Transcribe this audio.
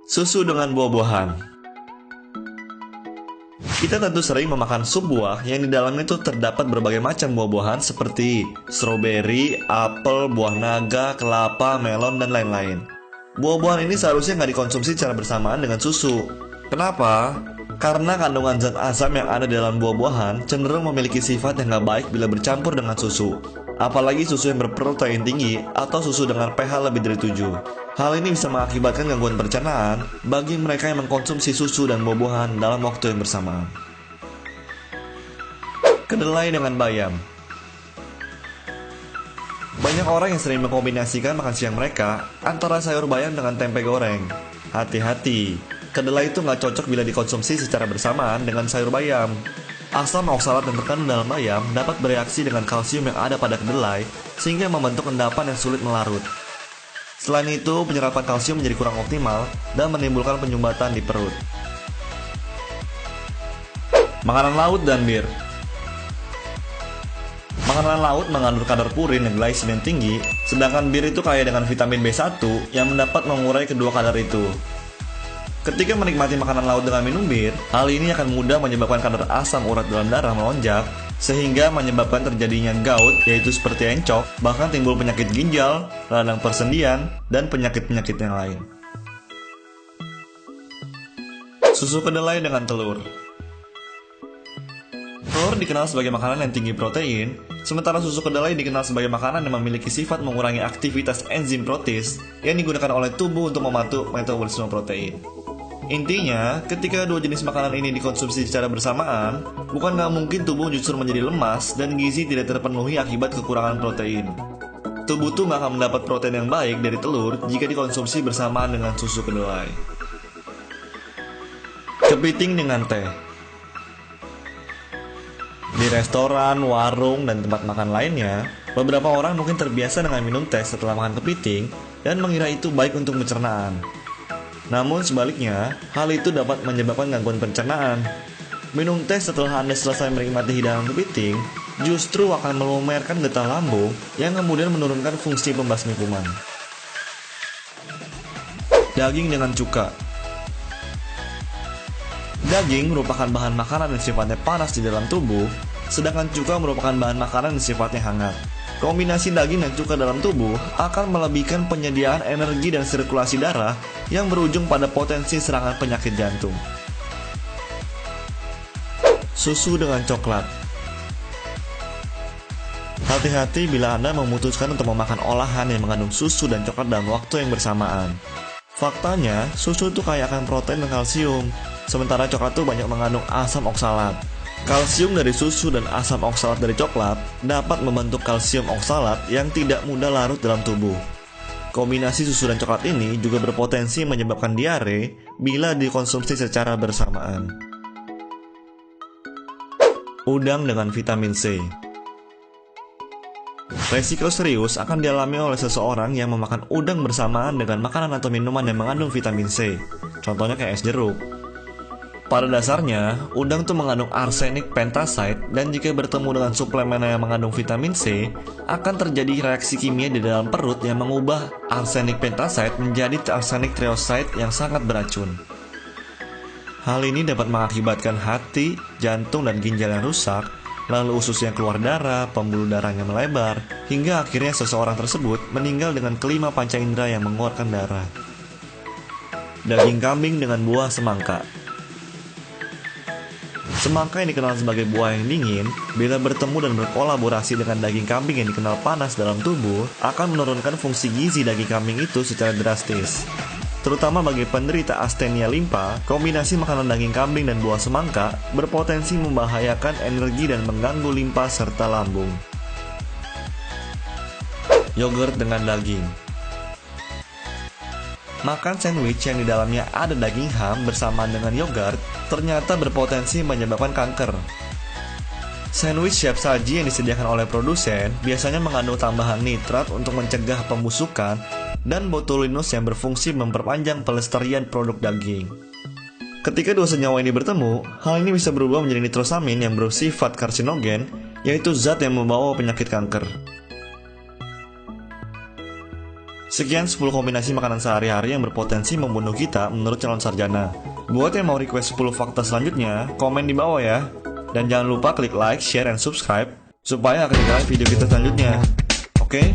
Susu dengan buah-buahan. Kita tentu sering memakan sup buah yang di dalamnya itu terdapat berbagai macam buah-buahan seperti stroberi, apel, buah naga, kelapa, melon, dan lain-lain. Buah-buahan ini seharusnya nggak dikonsumsi secara bersamaan dengan susu. Kenapa? Karena kandungan zat asam yang ada di dalam buah-buahan cenderung memiliki sifat yang nggak baik bila bercampur dengan susu. Apalagi susu yang berprotein tinggi atau susu dengan pH lebih dari 7. Hal ini bisa mengakibatkan gangguan pencernaan bagi mereka yang mengkonsumsi susu dan buah-buahan dalam waktu yang bersamaan. Kedelai dengan bayam. Banyak orang yang sering mengkombinasikan makan siang mereka antara sayur bayam dengan tempe goreng. Hati-hati, kedelai itu nggak cocok bila dikonsumsi secara bersamaan dengan sayur bayam. Asam oksalat yang terkandung dalam bayam dapat bereaksi dengan kalsium yang ada pada kedelai sehingga membentuk endapan yang sulit melarut. Selain itu, penyerapan kalsium menjadi kurang optimal dan menimbulkan penyumbatan di perut. Makanan laut dan bir. Makanan laut mengandung kadar purin dan glycine yang tinggi, sedangkan bir itu kaya dengan vitamin B1 yang dapat mengurai kedua kadar itu. Ketika menikmati makanan laut dengan minum bir, hal ini akan mudah menyebabkan kadar asam urat dalam darah melonjak, sehingga menyebabkan terjadinya gout, yaitu seperti encok, bahkan timbul penyakit ginjal, radang persendian, dan penyakit-penyakit yang lain. Susu kedelai dengan telur. Telur dikenal sebagai makanan yang tinggi protein, sementara susu kedelai dikenal sebagai makanan yang memiliki sifat mengurangi aktivitas enzim protease yang digunakan oleh tubuh untuk membantu metabolisme protein. Intinya, ketika dua jenis makanan ini dikonsumsi secara bersamaan, bukan nggak mungkin tubuh justru menjadi lemas dan gizi tidak terpenuhi akibat kekurangan protein. Tubuh tuh nggak akan mendapat protein yang baik dari telur jika dikonsumsi bersamaan dengan susu kedelai. Kepiting dengan teh. Di restoran, warung, dan tempat makan lainnya, beberapa orang mungkin terbiasa dengan minum teh setelah makan kepiting dan mengira itu baik untuk pencernaan. Namun sebaliknya, hal itu dapat menyebabkan gangguan pencernaan. Minum teh setelah Anda selesai menikmati hidangan kepiting justru akan melumerkan getah lambung yang kemudian menurunkan fungsi pembasmi kuman. Daging dengan cuka. Daging merupakan bahan makanan yang sifatnya panas di dalam tubuh, sedangkan cuka merupakan bahan makanan yang sifatnya hangat. Kombinasi daging dan cuka dalam tubuh akan melebihkan penyediaan energi dan sirkulasi darah yang berujung pada potensi serangan penyakit jantung. Susu dengan coklat. Hati-hati bila Anda memutuskan untuk memakan olahan yang mengandung susu dan coklat dalam waktu yang bersamaan. Faktanya, susu itu kaya akan protein dan kalsium, sementara coklat itu banyak mengandung asam oksalat. Kalsium dari susu dan asam oksalat dari coklat dapat membentuk kalsium oksalat yang tidak mudah larut dalam tubuh. Kombinasi susu dan coklat ini juga berpotensi menyebabkan diare bila dikonsumsi secara bersamaan. Udang dengan vitamin C. Resiko serius akan dialami oleh seseorang yang memakan udang bersamaan dengan makanan atau minuman yang mengandung vitamin C. Contohnya kayak es jeruk. Pada dasarnya, udang tuh mengandung arsenik pentaside dan jika bertemu dengan suplemen yang mengandung vitamin C, akan terjadi reaksi kimia di dalam perut yang mengubah arsenik pentaside menjadi arsenik trioside yang sangat beracun. Hal ini dapat mengakibatkan hati, jantung, dan ginjal yang rusak, lalu usus yang keluar darah, pembuluh darahnya melebar, hingga akhirnya seseorang tersebut meninggal dengan kelima panca indera yang mengeluarkan darah. Daging kambing dengan buah semangka. Semangka yang dikenal sebagai buah yang dingin, bila bertemu dan berkolaborasi dengan daging kambing yang dikenal panas dalam tubuh, akan menurunkan fungsi gizi daging kambing itu secara drastis. Terutama bagi penderita astenia limpa, kombinasi makanan daging kambing dan buah semangka berpotensi membahayakan energi dan mengganggu limpa serta lambung. Yogurt dengan daging. Makan sandwich yang di dalamnya ada daging ham bersamaan dengan yogurt ternyata berpotensi menyebabkan kanker. Sandwich siap saji yang disediakan oleh produsen biasanya mengandung tambahan nitrat untuk mencegah pembusukan dan botulinus yang berfungsi memperpanjang pelestarian produk daging. Ketika dua senyawa ini bertemu, hal ini bisa berubah menjadi nitrosamin yang bersifat karsinogen, yaitu zat yang membawa penyakit kanker. Sekian 10 kombinasi makanan sehari-hari yang berpotensi membunuh kita menurut calon sarjana. Buat yang mau request 10 fakta selanjutnya, komen di bawah ya. Dan jangan lupa klik like, share, dan subscribe supaya akan ketinggalan video kita selanjutnya. Oke?